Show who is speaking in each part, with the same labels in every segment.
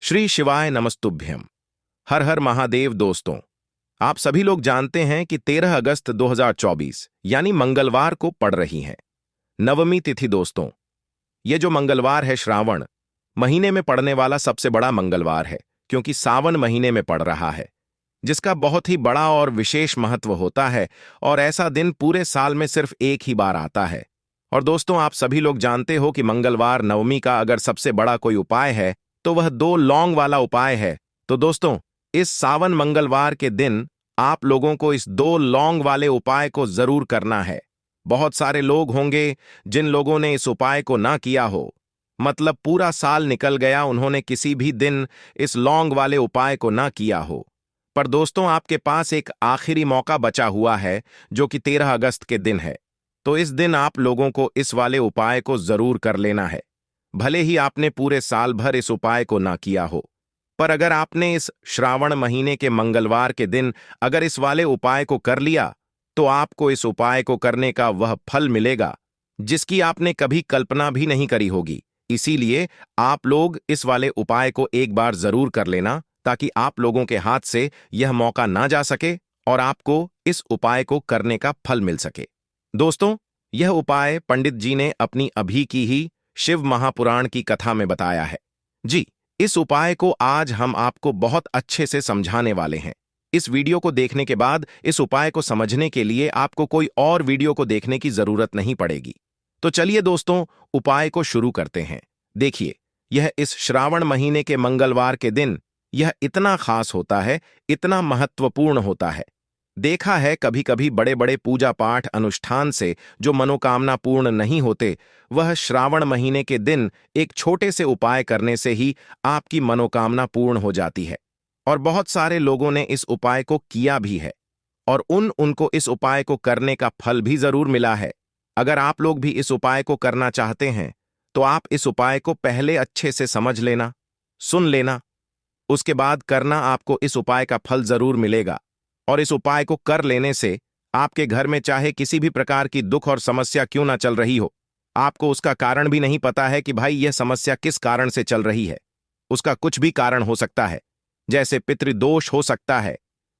Speaker 1: श्री शिवाय नमस्तुभ्यम। हर हर महादेव। दोस्तों, आप सभी लोग जानते हैं कि 13 अगस्त 2024 यानी मंगलवार को पड़ रही है नवमी तिथि। दोस्तों, ये जो मंगलवार है श्रावण महीने में पड़ने वाला सबसे बड़ा मंगलवार है, क्योंकि सावन महीने में पड़ रहा है, जिसका बहुत ही बड़ा और विशेष महत्व होता है। और ऐसा दिन पूरे साल में सिर्फ एक ही बार आता है। और दोस्तों, आप सभी लोग जानते हो कि मंगलवार नवमी का अगर सबसे बड़ा कोई उपाय है तो वह 2 लौंग वाला उपाय है। तो दोस्तों, इस सावन मंगलवार के दिन आप लोगों को इस 2 लौंग वाले उपाय को जरूर करना है। बहुत सारे लोग होंगे जिन लोगों ने इस उपाय को ना किया हो, मतलब पूरा साल निकल गया, उन्होंने किसी भी दिन इस लौंग वाले उपाय को ना किया हो। पर दोस्तों, आपके पास एक आखिरी मौका बचा हुआ है, जो कि 13 अगस्त के दिन है। तो इस दिन आप लोगों को इस वाले उपाय को जरूर कर लेना है, भले ही आपने पूरे साल भर इस उपाय को ना किया हो। पर अगर आपने इस श्रावण महीने के मंगलवार के दिन अगर इस वाले उपाय को कर लिया, तो आपको इस उपाय को करने का वह फल मिलेगा जिसकी आपने कभी कल्पना भी नहीं करी होगी। इसीलिए आप लोग इस वाले उपाय को एक बार जरूर कर लेना, ताकि आप लोगों के हाथ से यह मौका ना जा सके और आपको इस उपाय को करने का फल मिल सके। दोस्तों, यह उपाय पंडित जी ने अपनी अभी की ही शिव महापुराण की कथा में बताया है। जी, इस उपाय को आज हम आपको बहुत अच्छे से समझाने वाले हैं। इस वीडियो को देखने के बाद इस उपाय को समझने के लिए आपको कोई और वीडियो को देखने की जरूरत नहीं पड़ेगी। तो चलिए दोस्तों, उपाय को शुरू करते हैं। देखिए, यह इस श्रावण महीने के मंगलवार के दिन यह इतना खास होता है, इतना महत्वपूर्ण होता है। देखा है कभी कभी बड़े बड़े पूजा पाठ अनुष्ठान से जो मनोकामना पूर्ण नहीं होते, वह श्रावण महीने के दिन एक छोटे से उपाय करने से ही आपकी मनोकामना पूर्ण हो जाती है। और बहुत सारे लोगों ने इस उपाय को किया भी है, और उनको इस उपाय को करने का फल भी जरूर मिला है। अगर आप लोग भी इस उपाय को करना चाहते हैं, तो आप इस उपाय को पहले अच्छे से समझ लेना, सुन लेना, उसके बाद करना। आपको इस उपाय का फल जरूर मिलेगा। और इस उपाय को कर लेने से आपके घर में चाहे किसी भी प्रकार की दुख और समस्या क्यों ना चल रही हो, आपको उसका कारण भी नहीं पता है कि भाई यह समस्या किस कारण से चल रही है। उसका कुछ भी कारण हो सकता है, जैसे पितृदोष हो सकता है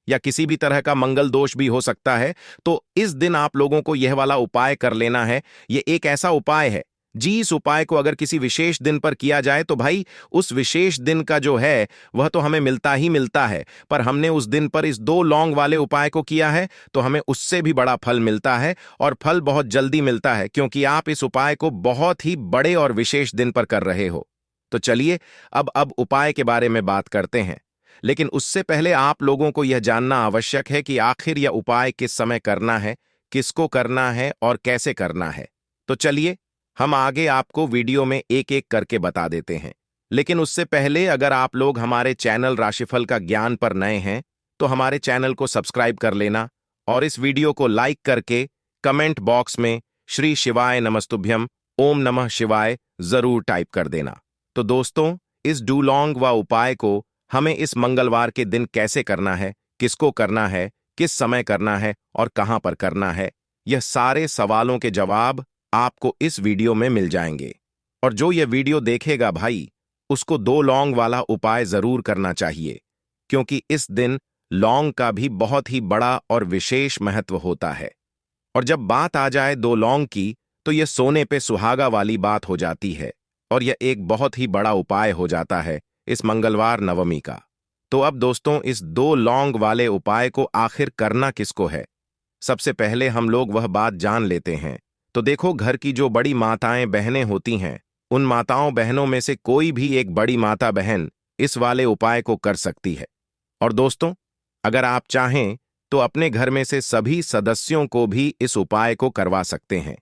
Speaker 1: या किसी भी तरह का मंगल दोष भी हो सकता है। तो इस दिन आप लोगों को यह वाला उपाय कर लेना है। यह एक ऐसा उपाय है जी, इस उपाय को अगर किसी विशेष दिन पर किया जाए तो भाई उस विशेष दिन का जो है वह तो हमें मिलता ही मिलता है। पर हमने उस दिन पर इस 2 लौंग वाले उपाय को किया है तो हमें उससे भी बड़ा फल मिलता है, और फल बहुत जल्दी मिलता है, क्योंकि आप इस उपाय को बहुत ही बड़े और विशेष दिन पर कर रहे हो। तो चलिए अब उपाय के बारे में बात करते हैं। लेकिन उससे पहले आप लोगों को यह जानना आवश्यक है कि आखिर यह उपाय किस समय करना है, किसको करना है और कैसे करना है। तो चलिए हम आगे आपको वीडियो में एक एक करके बता देते हैं। लेकिन उससे पहले अगर आप लोग हमारे चैनल राशिफल का ज्ञान पर नए हैं, तो हमारे चैनल को सब्सक्राइब कर लेना और इस वीडियो को लाइक करके कमेंट बॉक्स में श्री शिवाय नमस्तुभ्यम, ओम नमः शिवाय जरूर टाइप कर देना। तो दोस्तों, इस डूलोंग व उपाय को हमें इस मंगलवार के दिन कैसे करना है, किसको करना है, किस समय करना है और कहां पर करना है, यह सारे सवालों के जवाब आपको इस वीडियो में मिल जाएंगे। और जो यह वीडियो देखेगा भाई, उसको 2 लौंग वाला उपाय जरूर करना चाहिए, क्योंकि इस दिन लौंग का भी बहुत ही बड़ा और विशेष महत्व होता है। और जब बात आ जाए 2 लौंग की, तो यह सोने पे सुहागा वाली बात हो जाती है, और यह एक बहुत ही बड़ा उपाय हो जाता है इस मंगलवार नवमी का। तो अब दोस्तों, इस 2 लौंग वाले उपाय को आखिर करना किसको है, सबसे पहले हम लोग वह बात जान लेते हैं। तो देखो, घर की जो बड़ी माताएं बहनें होती हैं, उन माताओं बहनों में से कोई भी एक बड़ी माता बहन इस वाले उपाय को कर सकती है। और दोस्तों, अगर आप चाहें तो अपने घर में से सभी सदस्यों को भी इस उपाय को करवा सकते हैं।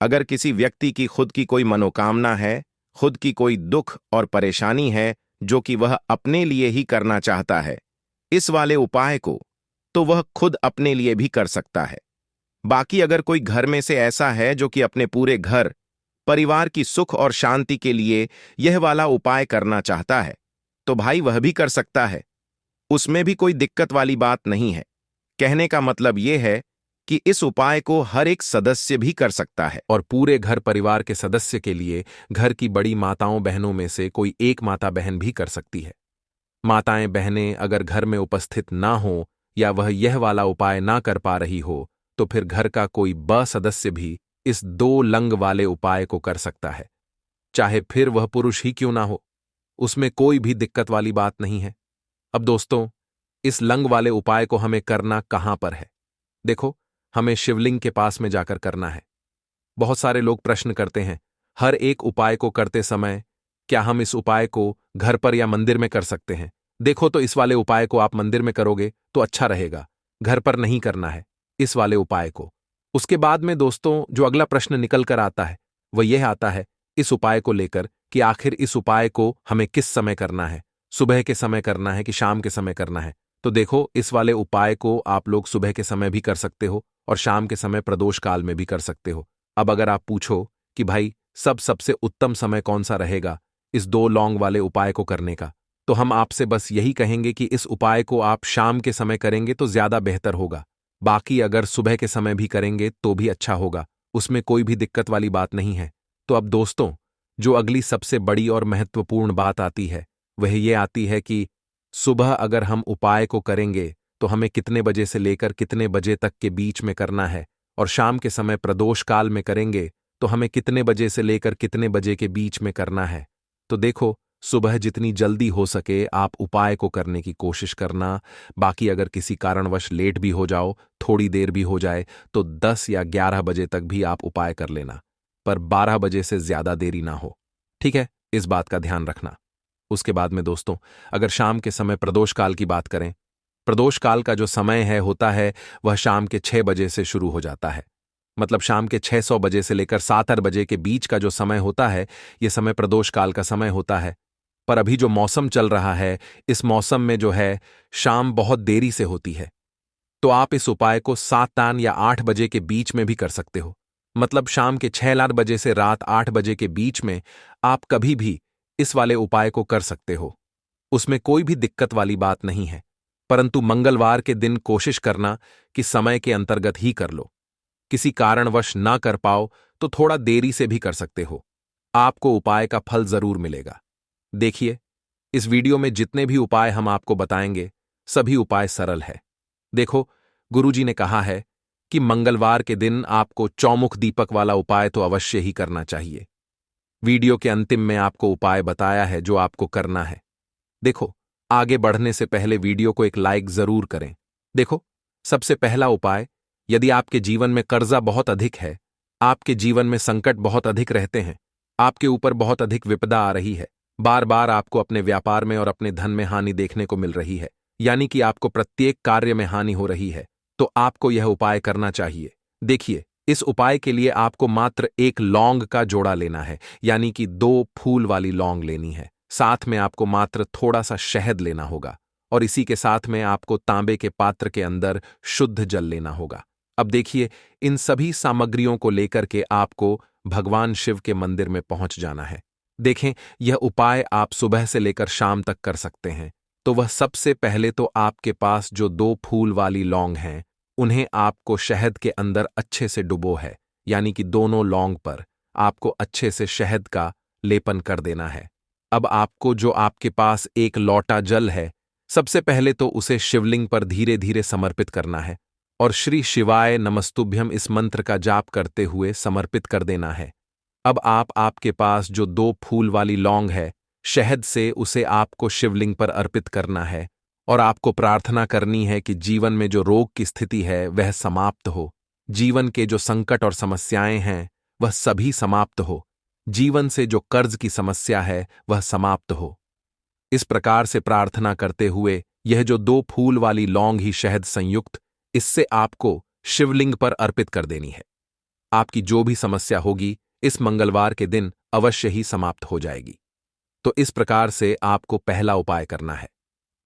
Speaker 1: अगर किसी व्यक्ति की खुद की कोई मनोकामना है, खुद की कोई दुख और परेशानी है जो कि वह अपने लिए ही करना चाहता है इस वाले उपाय को, तो वह खुद अपने लिए भी कर सकता है। बाकी अगर कोई घर में से ऐसा है जो कि अपने पूरे घर परिवार की सुख और शांति के लिए यह वाला उपाय करना चाहता है, तो भाई वह भी कर सकता है। उसमें भी कोई दिक्कत वाली बात नहीं है। कहने का मतलब यह है कि इस उपाय को हर एक सदस्य भी कर सकता है, और पूरे घर परिवार के सदस्य के लिए घर की बड़ी माताओं बहनों में से कोई एक माता बहन भी कर सकती है। माताएं बहनें अगर घर में उपस्थित ना हो या वह यह वाला उपाय ना कर पा रही हो तो फिर घर का कोई ब सदस्य भी इस 2 लंग वाले उपाय को कर सकता है, चाहे फिर वह पुरुष ही क्यों ना हो। उसमें कोई भी दिक्कत वाली बात नहीं है। अब दोस्तों, इस लंग वाले उपाय को हमें करना कहां पर है? देखो, हमें शिवलिंग के पास में जाकर करना है। बहुत सारे लोग प्रश्न करते हैं, हर एक उपाय को करते समय क्या हम इस उपाय को घर पर या मंदिर में कर सकते हैं? देखो, तो इस वाले उपाय को आप मंदिर में करोगे तो अच्छा रहेगा, घर पर नहीं करना है इस वाले उपाय को। उसके बाद में दोस्तों जो अगला प्रश्न निकल कर आता है वह यह आता है इस उपाय को लेकर कि आखिर इस उपाय को हमें किस समय करना है, सुबह के समय करना है कि शाम के समय करना है? तो देखो, इस वाले उपाय को आप लोग सुबह के समय भी कर सकते हो और शाम के समय प्रदोष काल में भी कर सकते हो। अब अगर आप पूछो कि भाई सबसे उत्तम समय कौन सा रहेगा इस 2 लौंग वाले उपाय को करने का, तो हम आपसे बस यही कहेंगे कि इस उपाय को आप शाम के समय करेंगे तो ज्यादा बेहतर होगा। बाकी अगर सुबह के समय भी करेंगे तो भी अच्छा होगा, उसमें कोई भी दिक्कत वाली बात नहीं है। तो अब दोस्तों, जो अगली सबसे बड़ी और महत्वपूर्ण बात आती है वह ये आती है कि सुबह अगर हम उपाय को करेंगे तो हमें कितने बजे से लेकर कितने बजे तक के बीच में करना है, और शाम के समय प्रदोष काल में करेंगे तो हमें कितने बजे से लेकर कितने बजे के बीच में करना है। तो देखो, सुबह जितनी जल्दी हो सके आप उपाय को करने की कोशिश करना। बाकी अगर किसी कारणवश लेट भी हो जाओ, थोड़ी देर भी हो जाए, तो 10 या 11 बजे तक भी आप उपाय कर लेना, पर 12 बजे से ज्यादा देरी ना हो। ठीक है, इस बात का ध्यान रखना। उसके बाद में दोस्तों, अगर शाम के समय प्रदोष काल की बात करें, प्रदोष काल का जो समय है होता है वह शाम के 6 बजे से शुरू हो जाता है। मतलब शाम के 600 बजे से लेकर 7-8 बजे के बीच का जो समय होता है, यह समय प्रदोष काल का समय होता है। पर अभी जो मौसम चल रहा है, इस मौसम में जो है शाम बहुत देरी से होती है, तो आप इस उपाय को 7 या 8 बजे के बीच में भी कर सकते हो। मतलब शाम के 6 बजे से रात 8 बजे के बीच में आप कभी भी इस वाले उपाय को कर सकते हो, उसमें कोई भी दिक्कत वाली बात नहीं है। परंतु मंगलवार के दिन कोशिश करना कि समय के अंतर्गत ही कर लो। किसी कारणवश ना कर पाओ तो थोड़ा देरी से भी कर सकते हो, आपको उपाय का फल जरूर मिलेगा। देखिए, इस वीडियो में जितने भी उपाय हम आपको बताएंगे सभी उपाय सरल है। देखो, गुरुजी ने कहा है कि मंगलवार के दिन आपको चौमुख दीपक वाला उपाय तो अवश्य ही करना चाहिए। वीडियो के अंतिम में आपको उपाय बताया है जो आपको करना है। देखो, आगे बढ़ने से पहले वीडियो को एक लाइक जरूर करें। देखो, सबसे पहला उपाय, यदि आपके जीवन में कर्जा बहुत अधिक है, आपके जीवन में संकट बहुत अधिक रहते हैं, आपके ऊपर बहुत अधिक विपदा आ रही है, बार बार आपको अपने व्यापार में और अपने धन में हानि देखने को मिल रही है, यानी कि आपको प्रत्येक कार्य में हानि हो रही है, तो आपको यह उपाय करना चाहिए। देखिए, इस उपाय के लिए आपको मात्र 1 लौंग का जोड़ा लेना है, यानी कि 2 फूल वाली लौंग लेनी है। साथ में आपको मात्र थोड़ा सा शहद लेना होगा, और इसी के साथ में आपको तांबे के पात्र के अंदर शुद्ध जल लेना होगा। अब देखिए, इन सभी सामग्रियों को लेकर के आपको भगवान शिव के मंदिर में पहुंच जाना है। देखें, यह उपाय आप सुबह से लेकर शाम तक कर सकते हैं। तो वह सबसे पहले तो आपके पास जो 2 फूल वाली लौंग हैं, उन्हें आपको शहद के अंदर अच्छे से डुबो है, यानी कि दोनों लौंग पर आपको अच्छे से शहद का लेपन कर देना है। अब आपको जो आपके पास 1 लौटा जल है, सबसे पहले तो उसे शिवलिंग पर धीरे धीरे समर्पित करना है और श्री शिवाय नमस्तुभ्यम इस मंत्र का जाप करते हुए समर्पित कर देना है। अब आपके पास जो 2 फूल वाली लौंग है, शहद से उसे आपको शिवलिंग पर अर्पित करना है और आपको प्रार्थना करनी है कि जीवन में जो रोग की स्थिति है वह समाप्त हो, जीवन के जो संकट और समस्याएं हैं वह सभी समाप्त हो, जीवन से जो कर्ज की समस्या है वह समाप्त हो। इस प्रकार से प्रार्थना करते हुए यह जो 2 फूल वाली लौंग ही शहद संयुक्त, इससे आपको शिवलिंग पर अर्पित कर देनी है। आपकी जो भी समस्या होगी इस मंगलवार के दिन अवश्य ही समाप्त हो जाएगी। तो इस प्रकार से आपको पहला उपाय करना है।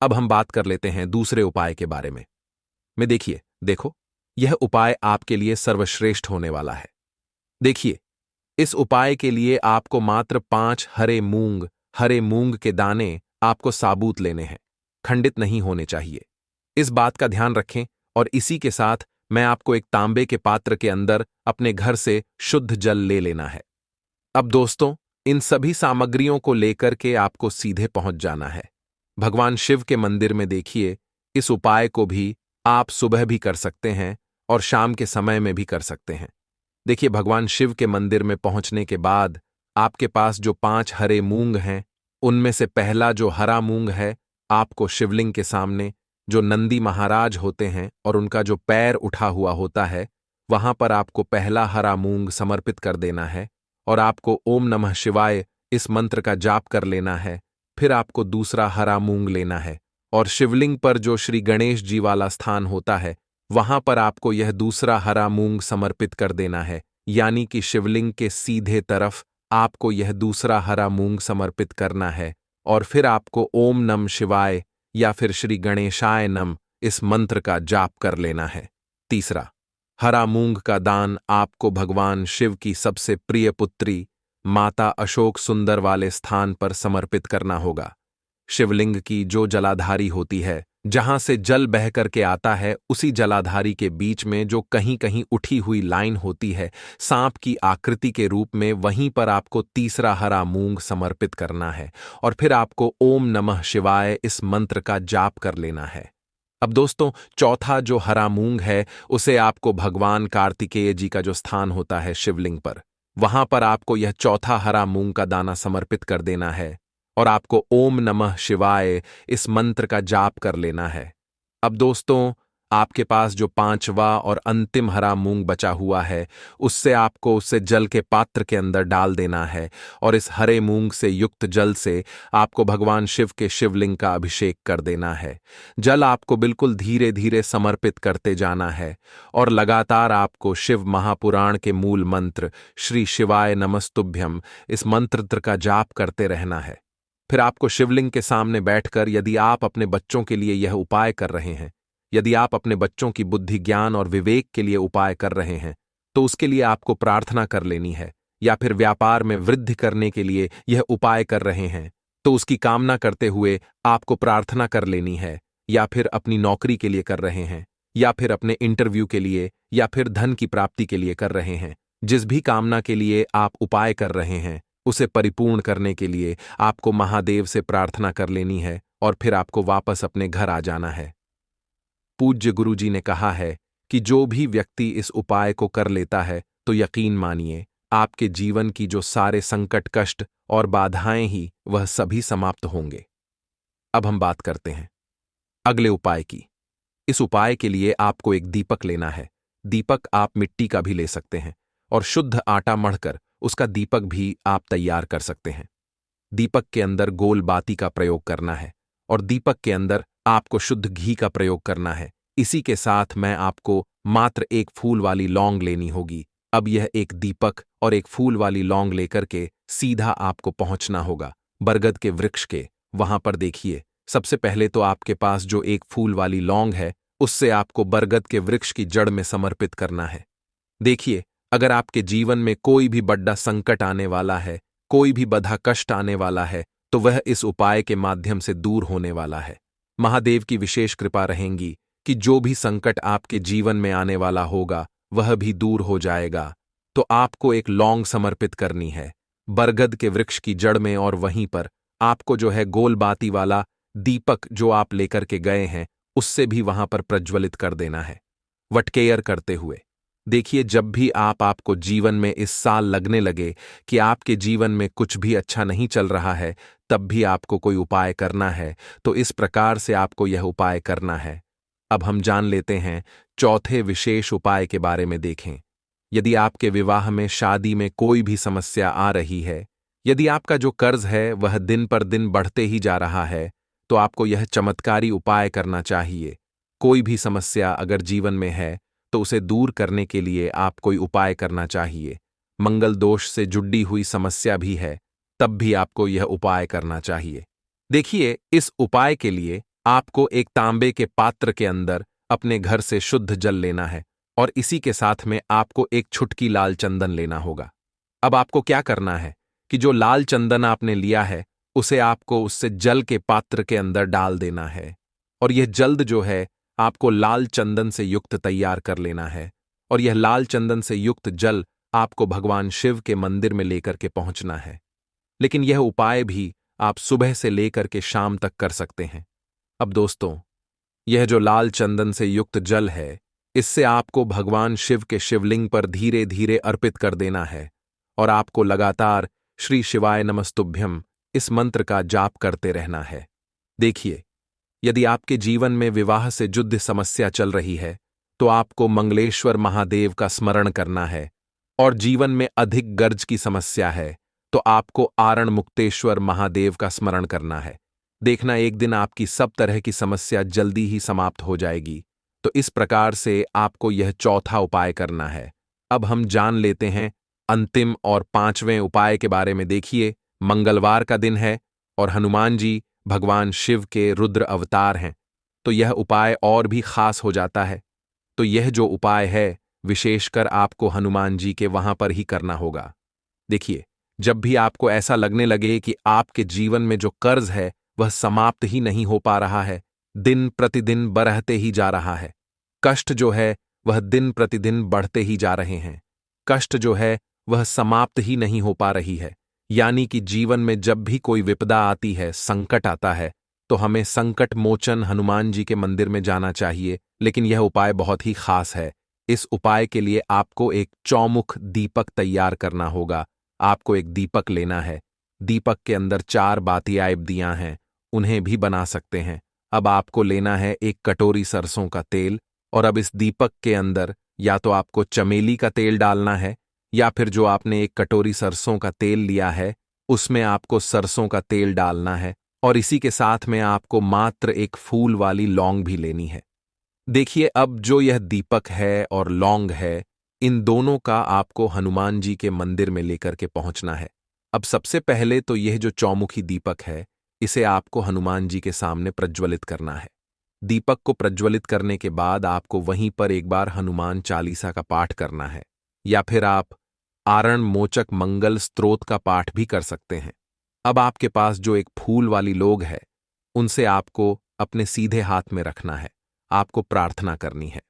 Speaker 1: अब हम बात कर लेते हैं दूसरे उपाय के बारे में। देखो, यह उपाय आपके लिए सर्वश्रेष्ठ होने वाला है। देखिए, इस उपाय के लिए आपको मात्र 5 हरे मूंग के दाने आपको साबुत लेने हैं, खंडित नहीं होने चाहिए। इस बात का ध्यान रखें और इसी के साथ मैं आपको एक तांबे के पात्र के अंदर अपने घर से शुद्ध जल ले लेना है। अब दोस्तों, इन सभी सामग्रियों को लेकर के आपको सीधे पहुंच जाना है। भगवान शिव के मंदिर में देखिए, इस उपाय को भी आप सुबह भी कर सकते हैं और शाम के समय में भी कर सकते हैं। देखिए, भगवान शिव के मंदिर में पहुंचने के बाद आपके पास जो 5 हरे मूंग हैं, उनमें से पहला जो हरा मूंग है, आपको शिवलिंग के सामने जो नंदी महाराज होते हैं और उनका जो पैर उठा हुआ होता है, वहां पर आपको पहला हरा मूंग समर्पित कर देना है और आपको ओम नमः शिवाय इस मंत्र का जाप कर लेना है। फिर आपको दूसरा हरा मूंग लेना है और शिवलिंग पर जो श्री गणेश जी वाला स्थान होता है, वहां पर आपको यह दूसरा हरा मूंग समर्पित कर देना है, यानी कि शिवलिंग के सीधे तरफ आपको यह दूसरा हरा मूंग समर्पित करना है और फिर आपको ओम नम शिवाय या फिर श्री गणेशाय नम इस मंत्र का जाप कर लेना है। तीसरा, हरा मूंग का दान आपको भगवान शिव की सबसे प्रिय पुत्री माता अशोक सुंदर वाले स्थान पर समर्पित करना होगा। शिवलिंग की जो जलाधारी होती है, जहां से जल बह करके आता है, उसी जलाधारी के बीच में जो कहीं कहीं उठी हुई लाइन होती है सांप की आकृति के रूप में, वहीं पर आपको तीसरा हरा मूंग समर्पित करना है और फिर आपको ओम नमः शिवाय इस मंत्र का जाप कर लेना है। अब दोस्तों, चौथा जो हरा मूंग है, उसे आपको भगवान कार्तिकेय जी का जो स्थान होता है शिवलिंग पर, वहां पर आपको यह चौथा हरा मूंग का दाना समर्पित कर देना है और आपको ओम नमः शिवाय इस मंत्र का जाप कर लेना है। अब दोस्तों, आपके पास जो 5वां और अंतिम हरा मूंग बचा हुआ है, उससे आपको उसे जल के पात्र के अंदर डाल देना है और इस हरे मूंग से युक्त जल से आपको भगवान शिव के शिवलिंग का अभिषेक कर देना है। जल आपको बिल्कुल धीरे धीरे समर्पित करते जाना है और लगातार आपको शिव महापुराण के मूल मंत्र श्री शिवाय नमस्तुभ्यम इस मंत्र का जाप करते रहना है। फिर आपको शिवलिंग के सामने बैठकर, यदि आप अपने बच्चों के लिए यह उपाय कर रहे हैं, यदि आप अपने बच्चों की बुद्धि ज्ञान और विवेक के लिए उपाय कर रहे हैं, तो उसके लिए आपको प्रार्थना कर लेनी है। या फिर व्यापार में वृद्धि करने के लिए यह उपाय कर रहे हैं, तो उसकी कामना करते हुए आपको प्रार्थना कर लेनी है। या फिर अपनी नौकरी के लिए कर रहे हैं, या फिर अपने इंटरव्यू के लिए, या फिर धन की प्राप्ति के लिए कर रहे हैं, जिस भी कामना के लिए आप उपाय कर रहे हैं, उसे परिपूर्ण करने के लिए आपको महादेव से प्रार्थना कर लेनी है और फिर आपको वापस अपने घर आ जाना है। पूज्य गुरुजी ने कहा है कि जो भी व्यक्ति इस उपाय को कर लेता है, तो यकीन मानिए आपके जीवन की जो सारे संकट, कष्ट और बाधाएं ही वह सभी समाप्त होंगे। अब हम बात करते हैं अगले उपाय की। इस उपाय के लिए आपको एक दीपक लेना है। दीपक आप मिट्टी का भी ले सकते हैं और शुद्ध आटा मढ़कर उसका दीपक भी आप तैयार कर सकते हैं। दीपक के अंदर गोल बाती का प्रयोग करना है और दीपक के अंदर आपको शुद्ध घी का प्रयोग करना है। इसी के साथ मैं आपको मात्र एक फूल वाली लौंग लेनी होगी। अब यह एक दीपक और एक फूल वाली लौंग लेकर के सीधा आपको पहुंचना होगा बरगद के वृक्ष के। वहां पर देखिए, सबसे पहले तो आपके पास जो एक फूल वाली लौंग है, उससे आपको बरगद के वृक्ष की जड़ में समर्पित करना है। देखिए, अगर आपके जीवन में कोई भी बड़ा संकट आने वाला है, कोई भी बधा कष्ट आने वाला है, तो वह इस उपाय के माध्यम से दूर होने वाला है। महादेव की विशेष कृपा रहेगी कि जो भी संकट आपके जीवन में आने वाला होगा, वह भी दूर हो जाएगा। तो आपको एक लौंग समर्पित करनी है बरगद के वृक्ष की जड़ में और वहीं पर आपको जो है गोल बाती वाला दीपक जो आप लेकर के गए हैं, उससे भी वहां पर प्रज्वलित कर देना है वटकेयर करते हुए। देखिए, जब भी आपको जीवन में इस साल लगने लगे कि आपके जीवन में कुछ भी अच्छा नहीं चल रहा है, तब भी आपको कोई उपाय करना है, तो इस प्रकार से आपको यह उपाय करना है। अब हम जान लेते हैं चौथे विशेष उपाय के बारे में। देखें, यदि आपके विवाह में, शादी में कोई भी समस्या आ रही है, यदि आपका जो कर्ज है वह दिन पर दिन बढ़ते ही जा रहा है, तो आपको यह चमत्कारी उपाय करना चाहिए। कोई भी समस्या अगर जीवन में है, तो उसे दूर करने के लिए आप कोई उपाय करना चाहिए। मंगल दोष से जुड़ी हुई समस्या भी है, तब भी आपको यह उपाय करना चाहिए। देखिए, इस उपाय के लिए आपको एक तांबे के पात्र के अंदर अपने घर से शुद्ध जल लेना है और इसी के साथ में आपको एक छुटकी लाल चंदन लेना होगा। अब आपको क्या करना है कि जो लाल चंदन आपने लिया है, उसे आपको उससे जल के पात्र के अंदर डाल देना है और यह जल्द जो है आपको लाल चंदन से युक्त तैयार कर लेना है और यह लाल चंदन से युक्त जल आपको भगवान शिव के मंदिर में लेकर के पहुंचना है। लेकिन यह उपाय भी
Speaker 2: आप सुबह से लेकर के शाम तक कर सकते हैं। अब दोस्तों, यह जो लाल चंदन से युक्त जल है, इससे आपको भगवान शिव के शिवलिंग पर धीरे धीरे अर्पित कर देना है और आपको लगातार श्री शिवाय नमस्तुभ्यम इस मंत्र का जाप करते रहना है। देखिए, यदि आपके जीवन में विवाह से जुद्ध समस्या चल रही है तो आपको मंगलेश्वर महादेव का स्मरण करना है, और जीवन में अधिक गर्ज की समस्या है तो आपको आरण मुक्तेश्वर महादेव का स्मरण करना है। देखना, एक दिन आपकी सब तरह की समस्या जल्दी ही समाप्त हो जाएगी। तो इस प्रकार से आपको यह चौथा उपाय करना है। अब हम जान लेते हैं अंतिम और पांचवें उपाय के बारे में। देखिए, मंगलवार का दिन है और हनुमान जी भगवान शिव के रुद्र अवतार हैं, तो यह उपाय और भी खास हो जाता है। तो यह जो उपाय है, विशेषकर आपको हनुमान जी के वहां पर ही करना होगा। देखिए, जब भी आपको ऐसा लगने लगे कि आपके जीवन में जो कर्ज है वह समाप्त ही नहीं हो पा रहा है, दिन प्रतिदिन बढ़ते ही जा रहा है, कष्ट जो है वह दिन प्रतिदिन बढ़ते ही जा रहे हैं, कष्ट जो है वह समाप्त ही नहीं हो पा रही है, यानी कि जीवन में जब भी कोई विपदा आती है, संकट आता है, तो हमें संकट मोचन हनुमान जी के मंदिर में जाना चाहिए। लेकिन यह उपाय बहुत ही खास है। इस उपाय के लिए आपको एक चौमुख दीपक तैयार करना होगा। आपको एक दीपक लेना है। दीपक के अंदर 4 बातियाँ दियां हैं, उन्हें भी बना सकते हैं। अब आपको लेना है एक कटोरी सरसों का तेल, और अब इस दीपक के अंदर या तो आपको चमेली का तेल डालना है, या फिर जो आपने एक कटोरी सरसों का तेल लिया है उसमें आपको सरसों का तेल डालना है, और इसी के साथ में आपको मात्र एक फूल वाली लौंग भी लेनी है। देखिए, अब जो यह दीपक है और लौंग है, इन दोनों का आपको हनुमान जी के मंदिर में लेकर के पहुंचना है। अब सबसे पहले तो यह जो चौमुखी दीपक है, इसे आपको हनुमान जी के सामने प्रज्वलित करना है। दीपक को प्रज्वलित करने के बाद आपको वहीं पर एक बार हनुमान चालीसा का पाठ करना है, या फिर आप आरण मोचक मंगल स्तोत्र का पाठ भी कर सकते हैं। अब आपके पास जो एक फूल वाली लोग है, उनसे आपको अपने सीधे हाथ में रखना है। आपको प्रार्थना करनी है।